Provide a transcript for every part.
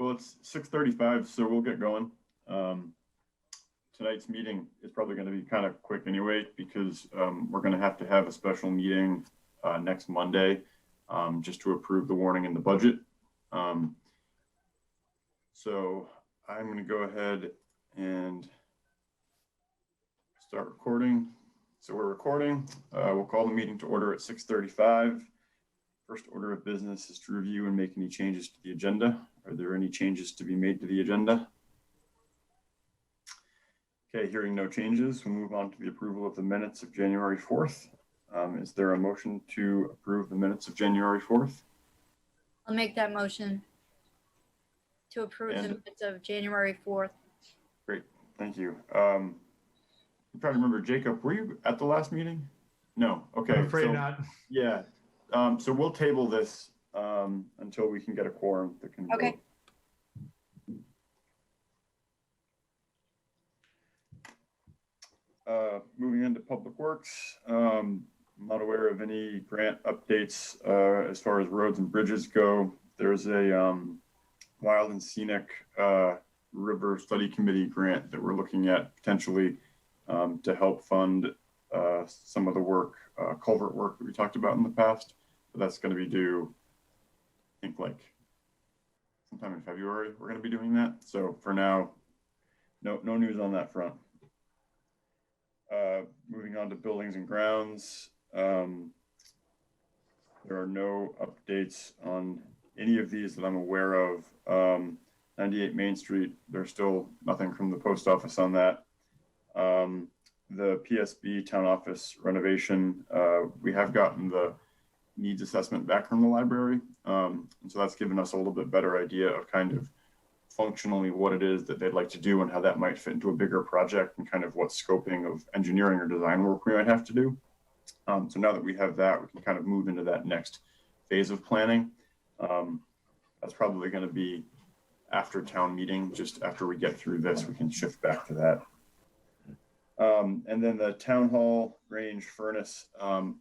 Well, it's 6:35, so we'll get going. Tonight's meeting is probably going to be kind of quick anyway, because we're going to have a special meeting next Monday just to approve the warning in the budget. So I'm going to go ahead and start recording. So we're recording. We'll call the meeting to order at 6:35. First order of business is to review and make any changes to the agenda. Are there any changes to be made to the agenda? Okay, hearing no changes, we'll move on to the approval of the minutes of January 4th. Is there a motion to approve the minutes of January 4th? I'll make that motion to approve the minutes of January 4th. Great, thank you. I'm trying to remember, Jacob, were you at the last meeting? No, okay. I'm afraid not. Yeah, so we'll table this until we can get a quorum that can Okay. vote. Moving into Public Works, I'm not aware of any grant updates as far as roads and bridges go. There's a Wild and Scenic River Study Committee grant that we're looking at potentially to help fund some of the work, culvert work that we talked about in the past. But that's going to be due, I think, like sometime in February. We're going to be doing that. So for now, no news on that front. Moving on to buildings and grounds, there are no updates on any of these that I'm aware of. 98 Main Street, there's still nothing from the post office on that. The PSB town office renovation, we have gotten the needs assessment back from the library. And so that's given us a little bit better idea of kind of functionally what it is that they'd like to do and how that might fit into a bigger project and kind of what scoping of engineering or design work we might have to do. So now that we have that, we can kind of move into that next phase of planning. That's probably going to be after town meeting. Just after we get through this, we can shift back to that. And then the town hall range furnace. I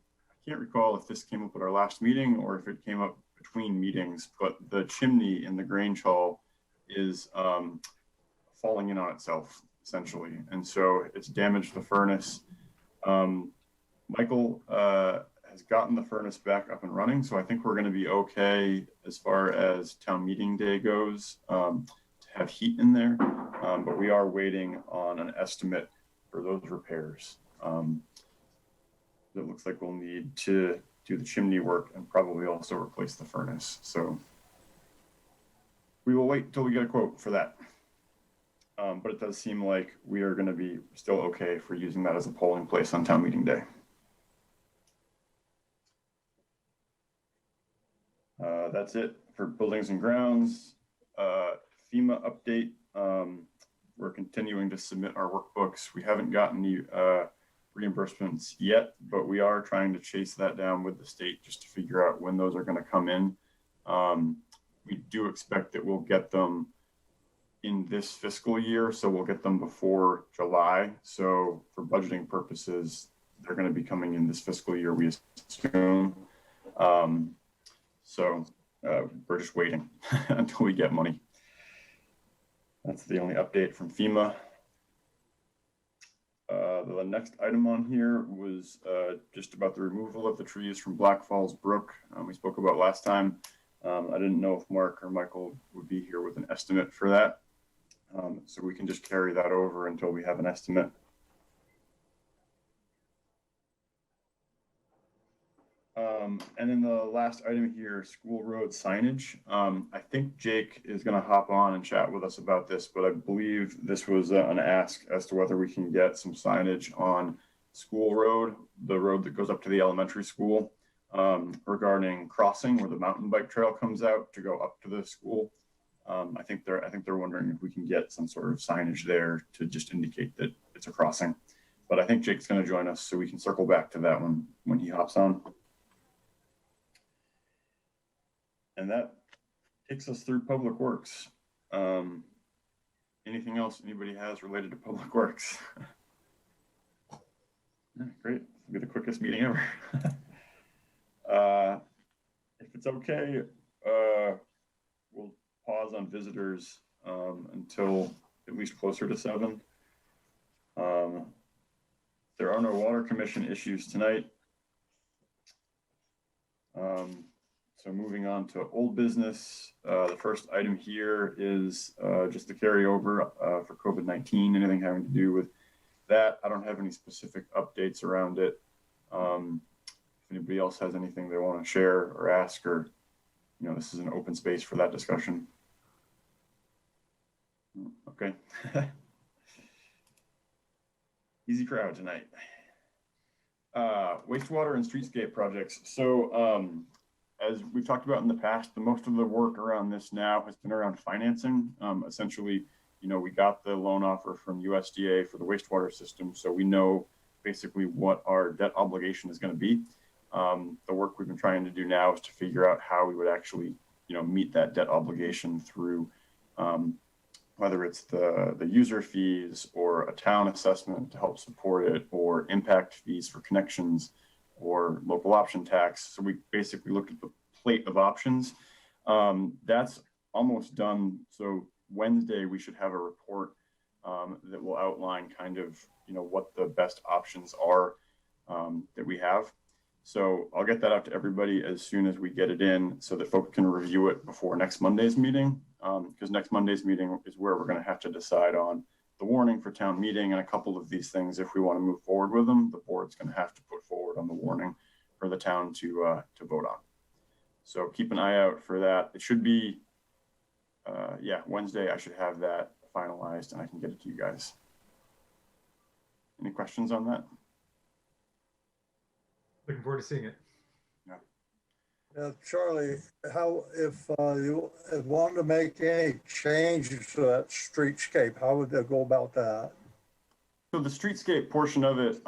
can't recall if this came up at our last meeting or if it came up between meetings, but the chimney in the Grange Hall is falling in on itself essentially, and so it's damaged the furnace. Michael has gotten the furnace back up and running, so I think we're going to be okay as far as town meeting day goes to have heat in there, but we are waiting on an estimate for those repairs. It looks like we'll need to do the chimney work and probably also replace the furnace, so we will wait until we get a quote for that. But it does seem like we are going to be still okay for using that as a polling place on town meeting day. That's it for buildings and grounds. FEMA update. We're continuing to submit our workbooks. We haven't gotten any reimbursements yet, but we are trying to chase that down with the state just to figure out when those are going to come in. We do expect that we'll get them in this fiscal year, so we'll get them before July. So for budgeting purposes, they're going to be coming in this fiscal year, we assume. So we're just waiting until we get money. That's the only update from FEMA. The next item on here was just about the removal of the trees from Black Falls Brook. We spoke about last time. I didn't know if Mark or Michael would be here with an estimate for that. So we can just carry that over until we have an estimate. And then the last item here, school road signage. I think Jake is going to hop on and chat with us about this, but I believe this was an ask as to whether we can get some signage on School Road, the road that goes up to the elementary school. Regarding crossing where the mountain bike trail comes out to go up to the school. I think they're wondering if we can get some sort of signage there to just indicate that it's a crossing. But I think Jake's going to join us, so we can circle back to that one when he hops on. And that takes us through Public Works. Anything else anybody has related to Public Works? Yeah, great. It'll be the quickest meeting ever. If it's okay, we'll pause on visitors until at least closer to 7. There are no water commission issues tonight. So moving on to old business, the first item here is just the carryover for COVID-19, anything having to do with that. I don't have any specific updates around it. If anybody else has anything they want to share or ask, or, this is an open space for that discussion. Okay. Easy crowd tonight. Wastewater and streetscape projects. So as we've talked about in the past, most of the work around this now has been around financing. Essentially, we got the loan offer from USDA for the wastewater system, so we know basically what our debt obligation is going to be. The work we've been trying to do now is to figure out how we would actually, meet that debt obligation through whether it's the user fees or a town assessment to help support it, or impact fees for connections, or local option tax. So we basically looked at the plate of options. That's almost done. So Wednesday, we should have a report that will outline kind of, what the best options are that we have. So I'll get that out to everybody as soon as we get it in so that folks can review it before next Monday's meeting. Because next Monday's meeting is where we're going to have to decide on the warning for town meeting and a couple of these things. If we want to move forward with them, the board's going to have to put forward on the warning for the town to vote on. So keep an eye out for that. It should be, Wednesday. I should have that finalized and I can get it to you guys. Any questions on that? Looking forward to seeing it. Charlie, how, if you wanted to make any changes to that streetscape, how would they go about that? So the streetscape portion of it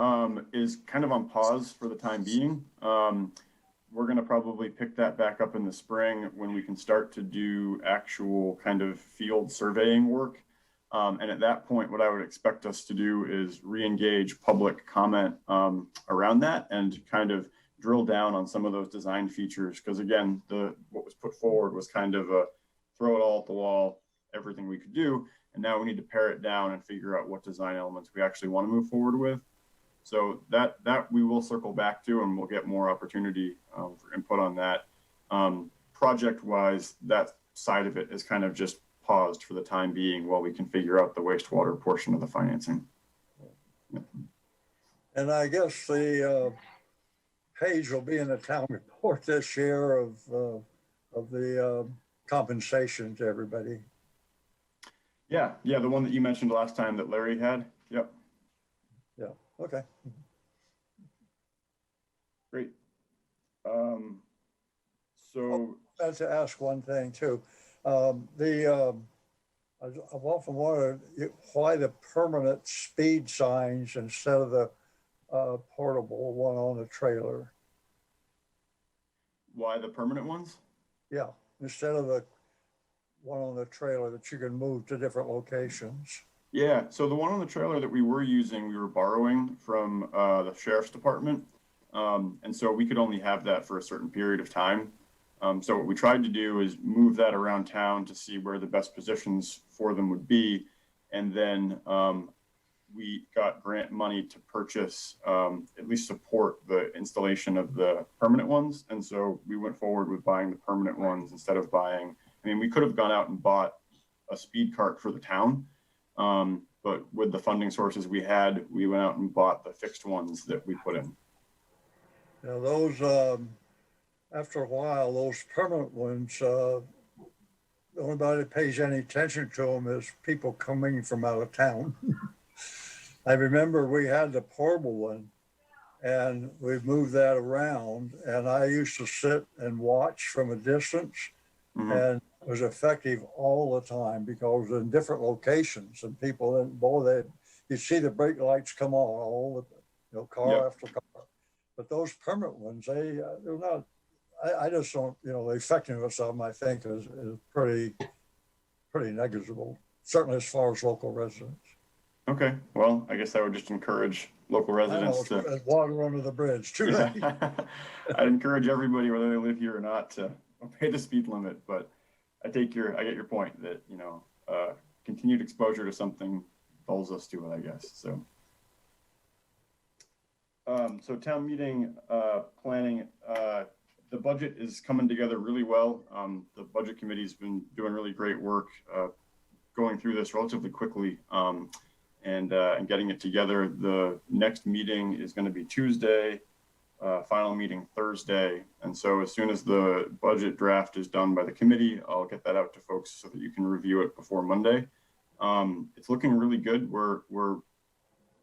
is kind of on pause for the time being. We're going to probably pick that back up in the spring when we can start to do actual kind of field surveying work. And at that point, what I would expect us to do is re-engage public comment around that and kind of drill down on some of those design features. Because again, what was put forward was kind of a throw it all at the wall, everything we could do. And now we need to pare it down and figure out what design elements we actually want to move forward with. So that we will circle back to, and we'll get more opportunity for input on that. Project-wise, that side of it is kind of just paused for the time being while we can figure out the wastewater portion of the financing. Yep. And I guess the page will be in the town report this year of the compensation to everybody. Yeah, the one that you mentioned last time that Larry had. Yep. Yeah. Okay. Great. So I had to ask one thing too. I've often wondered why the permanent speed signs instead of the portable one on the trailer. why the permanent ones? Yeah, instead of the one on the trailer that you can move to different locations. Yeah, so the one on the trailer that we were using, we were borrowing from the sheriff's department. And so we could only have that for a certain period of time. So what we tried to do is move that around town to see where the best positions for them would be. And then we got grant money to purchase, at least support the installation of the permanent ones. And so we went forward with buying the permanent ones instead of buying, we could have gone out and bought a speed cart for the town. But with the funding sources we had, we went out and bought the fixed ones that we put in. Now those, after a while, those permanent ones, the only body that pays any attention to them is people coming from out of town. I remember we had the portable one and we moved that around, and I used to sit and watch from a distance. Mm-hmm. And it was effective all the time because in different locations, and people, and boy, you see the brake lights come on all the, car yep. after car. But those permanent ones, they're not. I just don't, the effectiveness of them, I think, is pretty negligible. Certainly as far as local residents. Okay, well, I guess I would just encourage local residents to water under the bridge too. I'd encourage everybody, whether they live here or not, to obey the speed limit. But I get your point that, you know, continued exposure to something dulls us to it, I guess. So, so town meeting planning, the budget is coming together really well. The budget committee's been doing really great work going through this relatively quickly and getting it together. The next meeting is going to be Tuesday, final meeting Thursday. And so as soon as the budget draft is done by the committee, I'll get that out to folks so that you can review it before Monday. It's looking really good.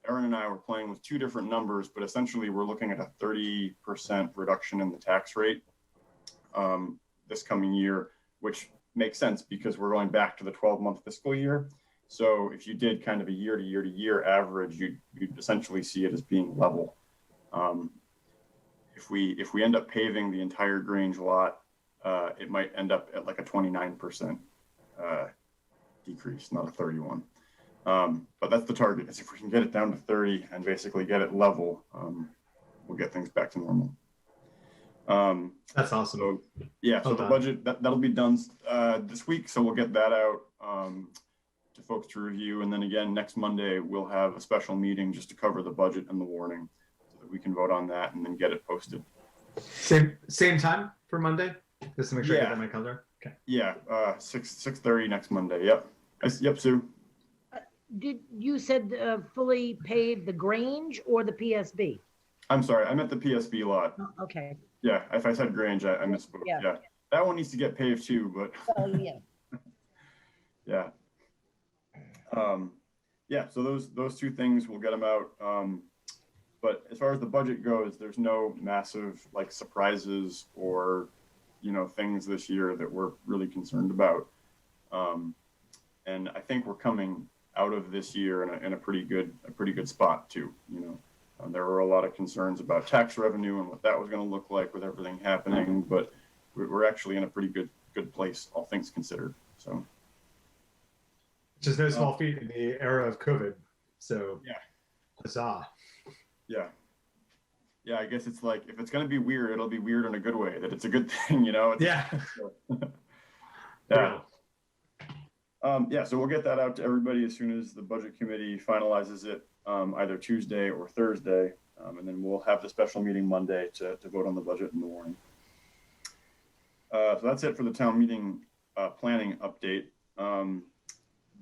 Aaron and I were playing with two different numbers, but essentially we're looking at a 30% reduction in the tax rate this coming year, which makes sense because we're going back to the 12-month fiscal year. So if you did kind of a year to year average, you'd essentially see it as being level. If we end up paving the entire Grange lot, it might end up at like a 29% decrease, not a 31. But that's the target, is if we can get it down to 30 and basically get it level, we'll get things back to normal. That's awesome. So, yeah, so the budget, that'll be done this week. So we'll get that out to folks to review. And then again, next Monday, we'll have a special meeting just to cover the budget and the warning so that we can vote on that and then get it posted. Same time for Monday? Just to make sure I get that in my calendar. Okay. Yeah, 6:30 next Monday. Yep. Yep, Sue. Did you said fully paved the Grange or the PSB? I'm sorry, I meant the PSB lot. Oh, okay. Yeah, if I said Grange, I misspoke. Yeah. That one needs to get paved too, but Oh, yeah. yeah. Yeah, so those two things, we'll get them out. But as far as the budget goes, there's no massive like surprises or, you know, things this year that we're really concerned about. And I think we're coming out of this year in a pretty good spot too. You know, there were a lot of concerns about tax revenue and what that was going to look like with everything happening, but we're actually in a pretty good place, all things considered. So, which is no small feat in the era of COVID. So yeah, huzzah. Yeah. Yeah, I guess it's like, if it's going to be weird, it'll be weird in a good way, that it's a good thing, you know? Yeah. Yeah. Yeah, so we'll get that out to everybody as soon as the budget committee finalizes it, either Tuesday or Thursday. And then we'll have the special meeting Monday to vote on the budget and the warning. So that's it for the town meeting planning update.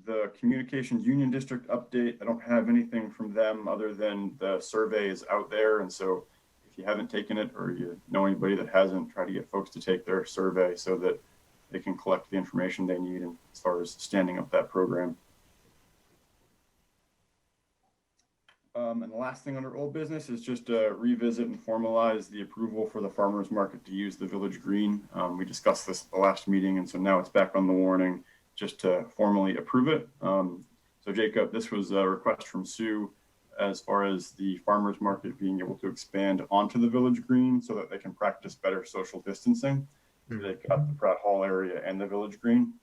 The Communications Union District update, I don't have anything from them other than the survey is out there. And so if you haven't taken it or you know anybody that hasn't, try to get folks to take their survey so that they can collect the information they need as far as standing up that program. And the last thing under old business is just revisit and formalize the approval for the farmers market to use the village green. We discussed this at the last meeting, and so now it's back on the warning just to formally approve it. So Jacob, this was a request from Sue as far as the farmers market being able to expand onto the village green so that they can practice better social distancing. They got the Pratt Hall area and the village green.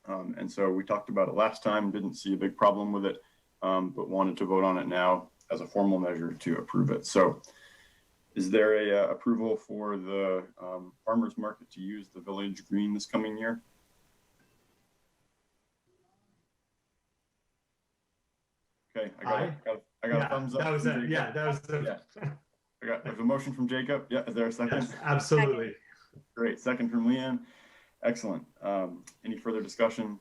And so we talked about it last time, didn't see a big problem with it, but wanted to vote on it now as a formal measure to approve it. So is there a approval for the farmers market to use the village green this coming year? Okay, I got a thumbs up. That was it. Yeah, that was it. Yeah. There's a motion from Jacob. Yeah, is there a second? Yes, absolutely. Great, second from Leanne. Excellent. Any further discussion?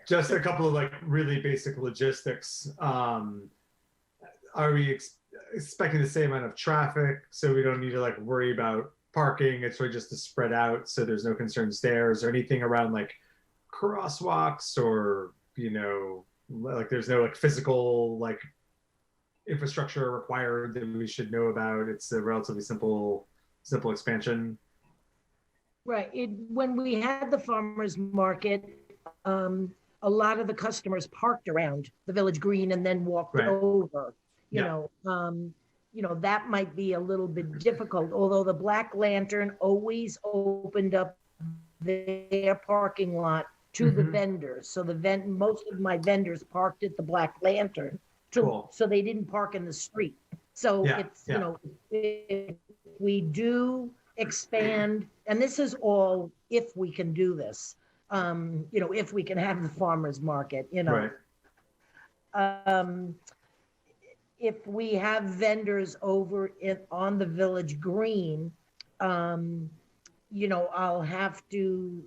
Just a couple of like really basic logistics. Are we expecting the same amount of traffic so we don't need to like worry about parking? It's really just to spread out so there's no concerns there. Is there anything around like crosswalks or, you know, like there's no like physical like infrastructure required that we should know about? It's a relatively simple expansion. Right. When we had the farmers market, a lot of the customers parked around the village green and then walked over. You know, that might be a little bit difficult, although the Black Lantern always opened up their parking lot to the vendors. So most of my vendors parked at the Black Lantern, so they didn't park in the street. So it's, you know, if we do expand, and this is all if we can do this, if we can have the farmer's market, Right. Um, if we have vendors over on the village green, I'll have to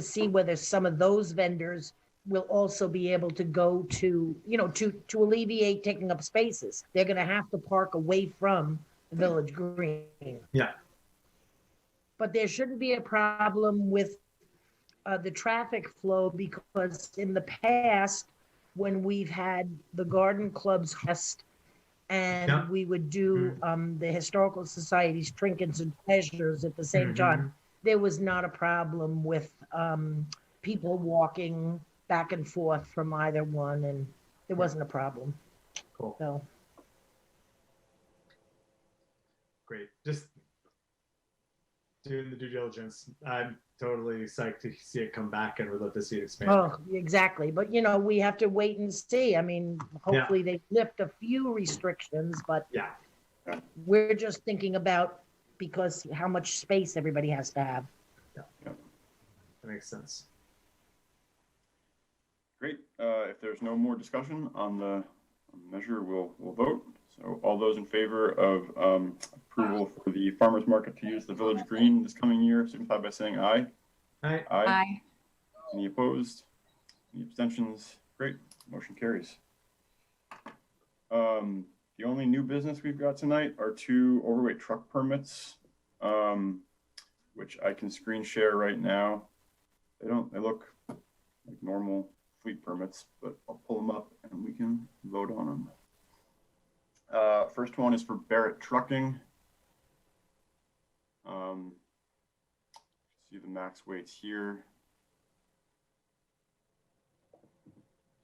see whether some of those vendors will also be able to go to, to alleviate taking up spaces. They're gonna have to park away from the village green. Yeah. But there shouldn't be a problem with the traffic flow, because in the past, when we've had the garden clubs host, and Yeah. we would do the historical society's trinkets and pleasures at the same time, there was not a problem with people walking back and forth from either one, and there wasn't a problem. Cool. So, Great. Just doing the due diligence. I'm totally psyched to see it come back, and would love to see it expand. oh, exactly. But, we have to wait and see. I mean, hopefully they lift a few restrictions, but Yeah. we're just thinking about, because how much space everybody has to have. That makes sense. Great. If there's no more discussion on the measure, we'll vote. So all those in favor of approval for the farmer's market to use the village green this coming year, signify by saying aye. Aye. Aye. Any opposed? Any abstentions? Great. Motion carries. The only new business we've got tonight are 2 overweight truck permits, which I can screen share right now. They look like normal fleet permits, but I'll pull them up and we can vote on them. First one is for Barrett Trucking. See the max weights here.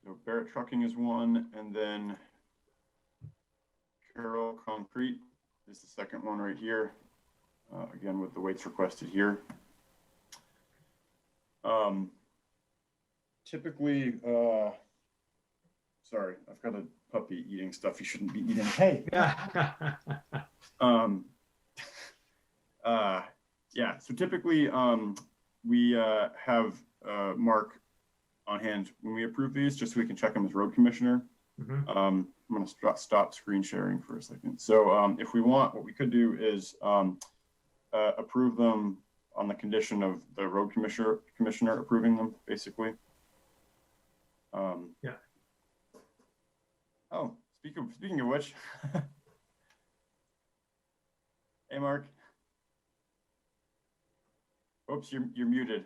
So Barrett Trucking is one, and then Carroll Concrete is the second one right here. Again, with the weights requested here. Typically, sorry, I've got a puppy eating stuff he shouldn't be eating. Hey. Yeah, so typically we have Mark on hand when we approve these, just so we can check him as road commissioner. I'm going to stop screen sharing for a second. So if we want, what we could do is approve them on the condition of the road commissioner approving them, basically. Yeah. Oh, speaking of which, hey Mark. Oops, you're muted.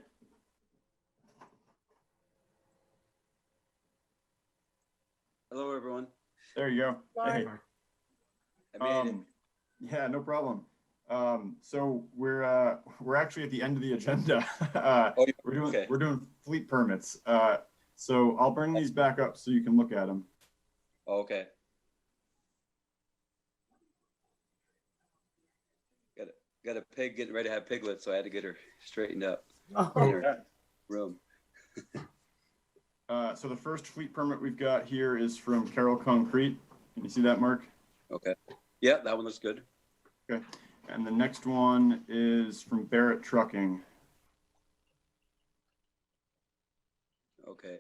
Hello, everyone. There you go. Hey. I made it. Yeah, no problem. So we're actually at the end of the agenda. Oh, We're doing fleet permits. So I'll bring these back up so you can look at them. Oh, okay. Got a pig getting ready to have piglets, so I had to get her straightened up in her room. So the first fleet permit we've got here is from Carroll Concrete. Can you see that, Mark? Okay. Yeah, that one looks good. Okay. And the next one is from Barrett Trucking. Okay.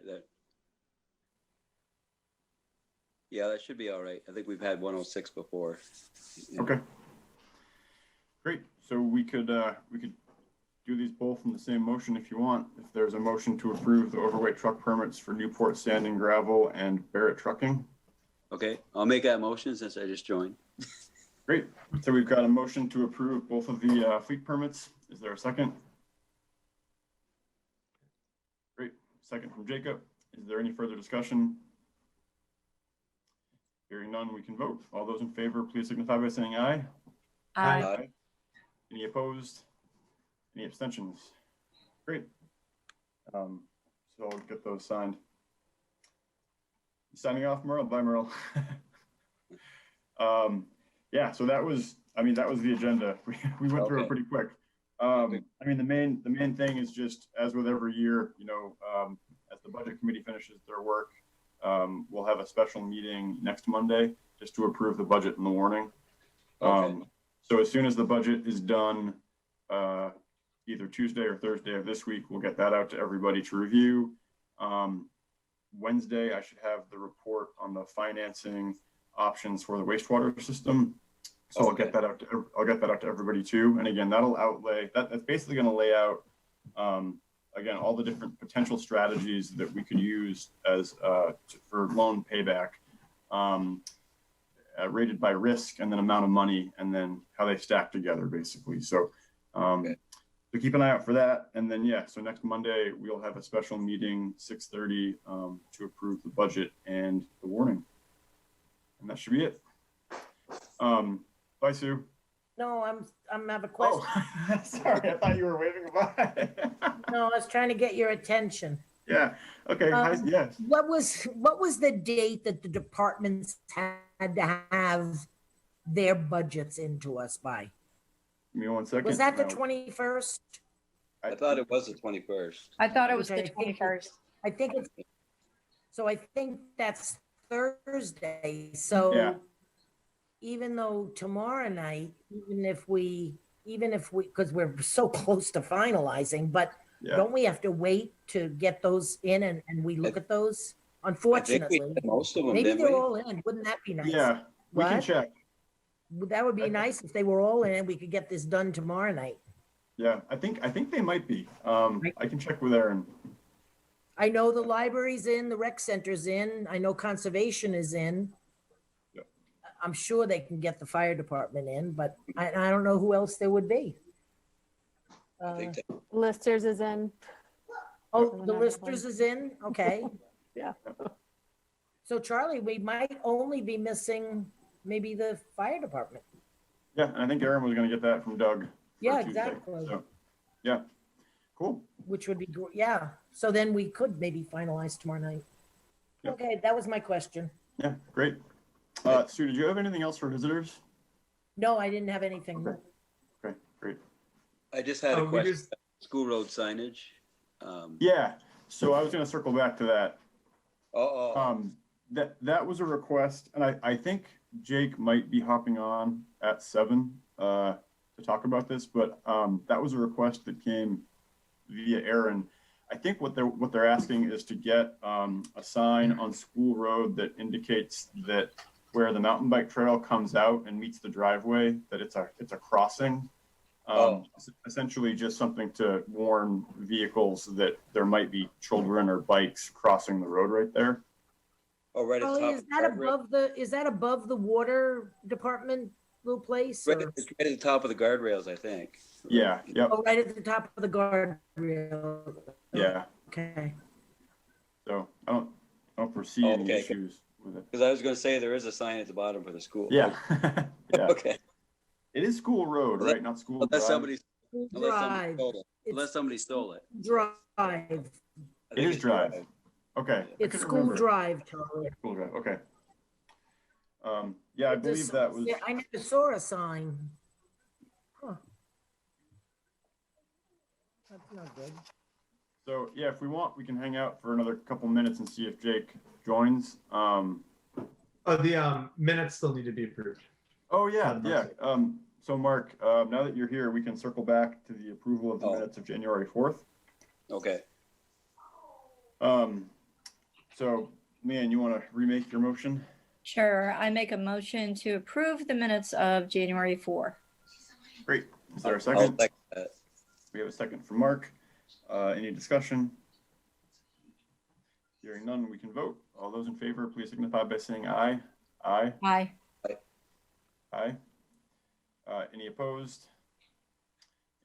Yeah, that should be all right. I think we've had 106 before. Yeah. Okay. Great. So we could do these both in the same motion if you want. If there's a motion to approve the overweight truck permits for Newport Sand and Gravel and Barrett Trucking. Okay, I'll make that motion since I just joined. Great. So we've got a motion to approve both of the fleet permits. Is there a second? Great. Second from Jacob. Is there any further discussion? Hearing none, we can vote. All those in favor, please signify by saying aye. Aye. Any opposed? Any abstentions? Great. So I'll get those signed. Signing off, Merle. Bye, Merle. Yeah, so that was the agenda. We went through it pretty quick. I mean, the main thing is just, as with every year, as the budget committee finishes their work, we'll have a special meeting next Monday just to approve the budget and the warning. Okay. So as soon as the budget is done, either Tuesday or Thursday of this week. We'll get that out to everybody to review. Wednesday, I should have the report on the financing options for the wastewater system. So I'll get that out to everybody too. And again, that'll outlay that's basically going to lay out again all the different potential strategies that we could use as for loan payback, rated by risk and then amount of money and then how they stack together basically. So so keep an eye out for that. And then so next Monday we'll have a special meeting 6:30 to approve the budget and the warning. And that should be it. Bye, Sue. No, I'm have a question. Oh, sorry. I thought you were waving by. No, I was trying to get your attention. Yeah. Okay. Yes. What was the date that the departments had to have their budgets into us by? Give me 1 second. Was that the No. 21st? I thought it was the 21st. I thought it was Okay, the I think 21st. I think it's, so I think that's Thursday. So Yeah. even though tomorrow night, even if we, because we're so close to finalizing, but Yeah. don't we have to wait to get those in and we look at those? I think Unfortunately, we did most of them, maybe didn't they're we? all in. Wouldn't that be nice? Yeah. We can What? check. That would be nice if they were all in and we could get this done tomorrow night. Yeah. I think they might be. I can check with Aaron. I know the library's in, the rec center's in, I know conservation is in. Yep. I'm sure they can get the fire department in, but I don't know who else there would be. I think that- Listers is in. Oh, And the another listers is in, okay. Yeah. So Charlie, we might only be missing maybe the fire department. Yeah. And I think Aaron was going to get that from Doug. for Yeah, Tuesday. exactly. So, yeah. Cool. Which would be, yeah, so then we could maybe finalize tomorrow night. Yep. Okay, that was my question. Yeah. Great. Sue, did you have anything else for visitors? No, I didn't have anything. Okay. Okay. Great. I just had a we question. just- School road signage. Yeah. So I was going to circle back to that. Oh, That was a request, and I think Jake might be hopping on at 7 to talk about this, but that was a request that came via Aaron. I think what they're asking is to get a sign on School Road that indicates that where the mountain bike trail comes out and meets the driveway, that it's a crossing. Essentially just something to warn vehicles that there might be children or bikes crossing the road right there. right at the Charlie, top. is of the that guardrail. is that above the water department little place? Right, or- it's right at the top of the guardrails, I think. Yeah. Yep. Oh, right at the top of the guardrail. Yeah. Okay. So I don't foresee any Okay. issues with it. Because I was going to say there is a sign at the bottom for the school. Yeah. Yeah. Okay. It is School Road, right? Not School Unless Drive. Drive. Unless somebody stole it. Drive. I It think is it's Drive. Okay. I It's couldn't school remember. drive, Charlie. School Drive. Okay. Yeah, I believe that was. Yeah, I never saw a sign. Huh. That's not good. So yeah, if we want, we can hang out for another couple minutes and see if Jake joins. Oh, the minutes still need to be approved. Oh yeah, On yeah. Monday. So Mark, now that you're here, we can circle back to the approval of the minutes of January 4th. Okay. So Leanne, you want to remake your motion? Sure, I make a motion to approve the minutes of January 4. Great. Is there a I'll second? second that. We have a second from Mark. Any discussion? Hearing none, we can vote. All those in favor, please signify by saying aye. Aye. Aye. Aye. Any opposed?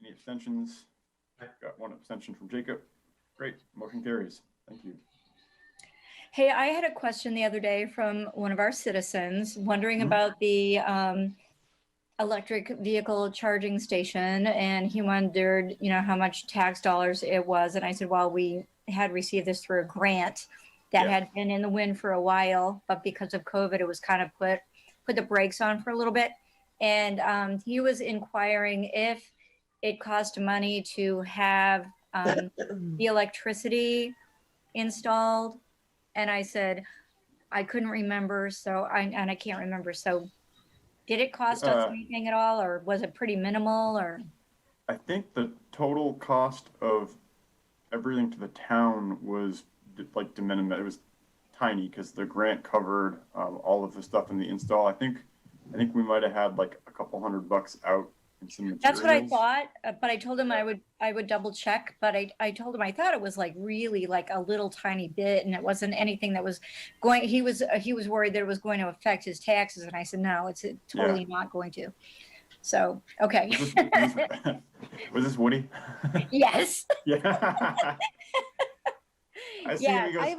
Any abstentions? Got one abstention from Jacob. Great, motion carries. Thank you. Hey, I had a question the other day from one of our citizens wondering about the electric vehicle charging station, and he wondered, how much tax dollars it was. And I said, well, we had received this through a grant that Yeah. had been in the wind for a while, but because of COVID, it was kind of put the brakes on for a little bit. And he was inquiring if it cost money to have the electricity installed. And I said, I couldn't remember. I can't remember. So did it cost us anything at all, or was it pretty minimal, or? I think the total cost of everything to the town was like de minimis. It was tiny because the grant covered all of the stuff in the install. I think we might have had like a couple $100 out in some materials. That's what I thought, but I told him I would double check, but I told him I thought it was like really like a little tiny bit, and it wasn't anything that was going, he was worried that it was going to affect his taxes, and I said, no, it's totally not going to. So, okay. Was this Woody? Yes. Yeah. I see him, he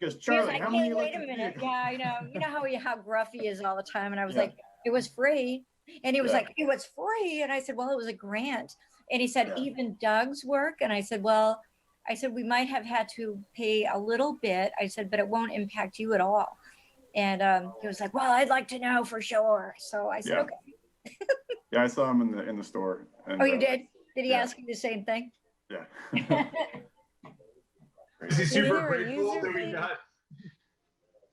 goes, Charlie, like, how hey, many wait a electric minute. vehicles? Yeah, I know. You know how gruff he is all the time. And I was Yeah. like, it was free. And he was Yeah. like, it was free. And I said, well, it was a grant. And he said, Yeah. even Doug's work. And I said, well, we might have had to pay a little bit. I said, but it won't impact you at all. And he was like, well, I'd like to know for sure. So I said, Yeah. okay. Yeah, I saw him in the store. And, Oh, you did? Did he yeah. ask you the same thing? Yeah. Is he super there a grateful user that we fee? got?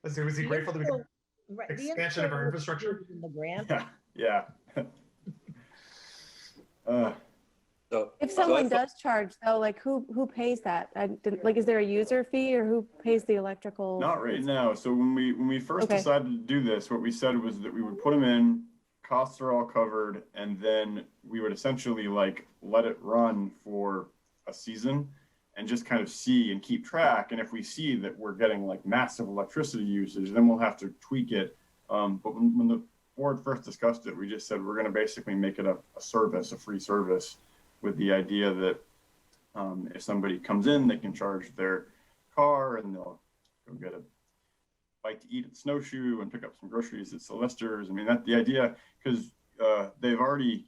Was he grateful that we got Right, the expansion of our install was infrastructure? in the grant. Yeah. So, If so I someone thought- does charge though, like who pays that? Like, is there a user fee or who pays the electrical? Not right now. So when we first Okay. decided to do this, what we said was that we would put them in, costs are all covered, and then we would essentially like let it run for a season and just kind of see and keep track. And if we see that we're getting like massive electricity usage, then we'll have to tweak it. But when the board first discussed it, we just said we're going to basically make it a service, a free service, with the idea that if somebody comes in, they can charge their car and they'll go get a bite to eat at Snowshoe and pick up some groceries at Sylvester's. I mean, that's the idea, because we've already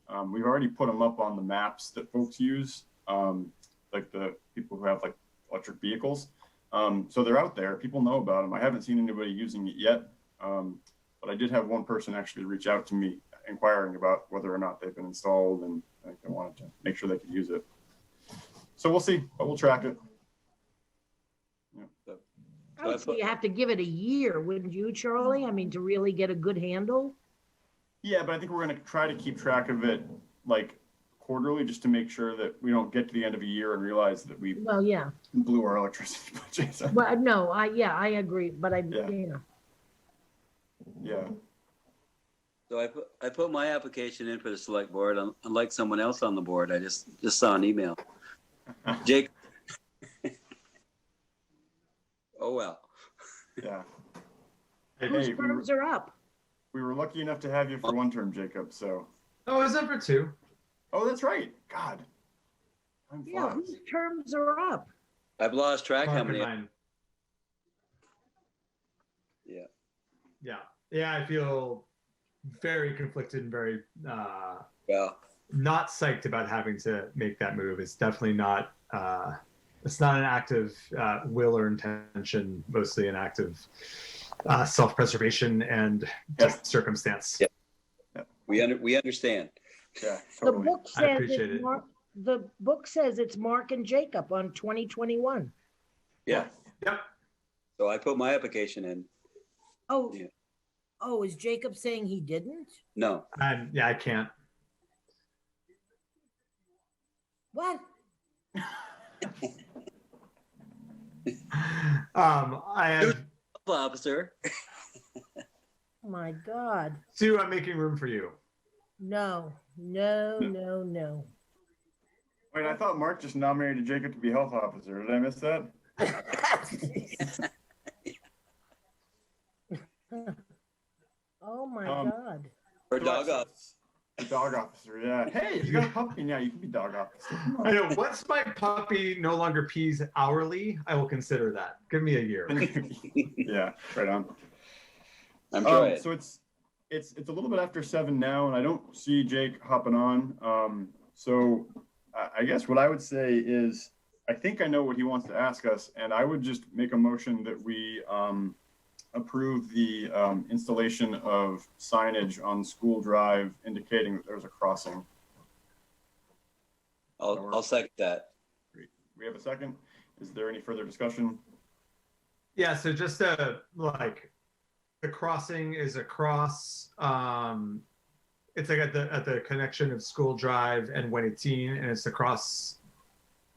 put them up on the maps that folks use, like the people who have like electric vehicles. So they're out there. People know about them. I haven't seen anybody using it yet, but I did have one person actually reach out to me inquiring about whether or not they've been installed, and I think they wanted to make sure they could use it. So we'll see, but we'll track it. Yeah. I would say you have to give it a year, wouldn't you, Charlie? I mean, to really get a good handle. Yeah, but I think we're going to try to keep track of it like quarterly, just to make sure that we don't get to the end of a year and realize that we Well, yeah. blew our electricity budget. Well, no, I agree, but Yeah. Yeah. So I put my application in for the select board. Unlike someone else on the board, I just saw an email. Jake. Oh, well. Yeah. Whose Hey, terms are up? we were lucky enough to have you for one term, Jacob. So, Oh, is that for two? oh, that's right. God. Time Yeah, flies. whose terms are up? I've lost track how Mark and many. mine. Yeah. Yeah. Yeah, I feel very conflicted and very Well, not psyched about having to make that move. It's definitely not it's not an act of will or intention, mostly an act of self-preservation and just circumstance. Yeah. we understand. Yeah. The Totally. book I says appreciate it's it. Mark, the book says it's Mark and Jacob on 2021. Yeah. Yep. So I put my application in. Oh, Yeah. oh, is Jacob saying he didn't? No. Yeah, I can't. What? I have Officer. Oh my God. Sue, I'm making room for you. No. Wait, I thought Mark just nominated Jacob to be health officer. Did I miss that? Oh my Um, God. Or dog off. The dog officer, yeah. Hey, if you got a puppy now, you can be dog officer. I know. Once my puppy no longer pees hourly, I will consider that. Give me a year. Yeah, right on. I'm trying. So it's a little bit after 7 now, and I don't see Jake hopping on. So I guess what I would say is, I think I know what he wants to ask us, and I would just make a motion that we approve the installation of signage on School Drive indicating that there's a crossing. I'll second that. We have a second. Is there any further discussion? Yeah, so just like the crossing is across it's like at the connection of School Drive and 118, and it's across.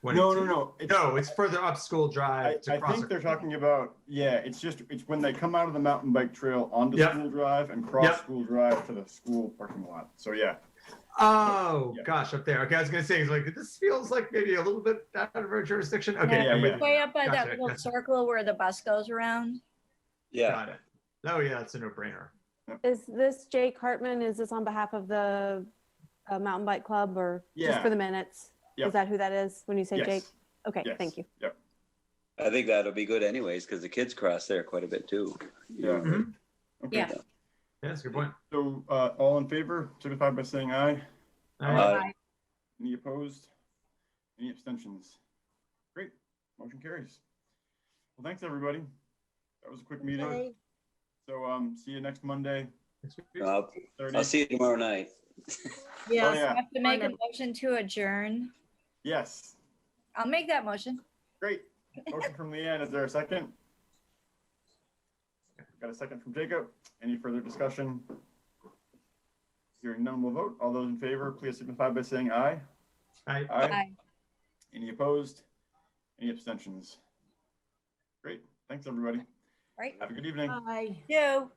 No, 118? No, it's further up School Drive. I think they're talking about, yeah, it's when they come out of the mountain bike trail onto Yep. School Drive and cross Yep. School Drive to the school parking lot. So yeah, Oh Yeah. gosh, up there. Okay, I was gonna say, it's like this feels like maybe a little bit out of our jurisdiction. Okay, Yeah, I'm with yeah. you. Way up by that Gotcha, little gotcha. circle where the bus goes around. Yeah. Got it. Oh yeah, it's a no-brainer. Is this Jake Hartman? Is this on behalf of the mountain bike club or just Yeah. for the minutes? Yep. Is that who that is when you say Yes. Jake? Okay, yes. thank you. Yep. I think that'll be good anyways, because the kids cross there quite a bit too. Yeah. Mhm. Okay. Yeah. Yeah, that's a good point. So all in favor, signify by saying aye. All right. Any opposed? Any abstentions? Great. Motion carries. Well, thanks everybody. That was a quick meeting. Okay. So see you next Monday. Next week. I'll 30. I'll see you tomorrow night. Yeah. Oh, yeah. I have to make a motion to adjourn. Yes. I'll make that motion. Great. Motion from Leanne. Is there a second? Got a second from Jacob. Any further discussion? Hearing none, we'll vote. All those in favor, please signify by saying aye. Aye. Aye. Any opposed? Any abstentions? Great. Thanks, everybody. Right? Have a good evening. Bye. You.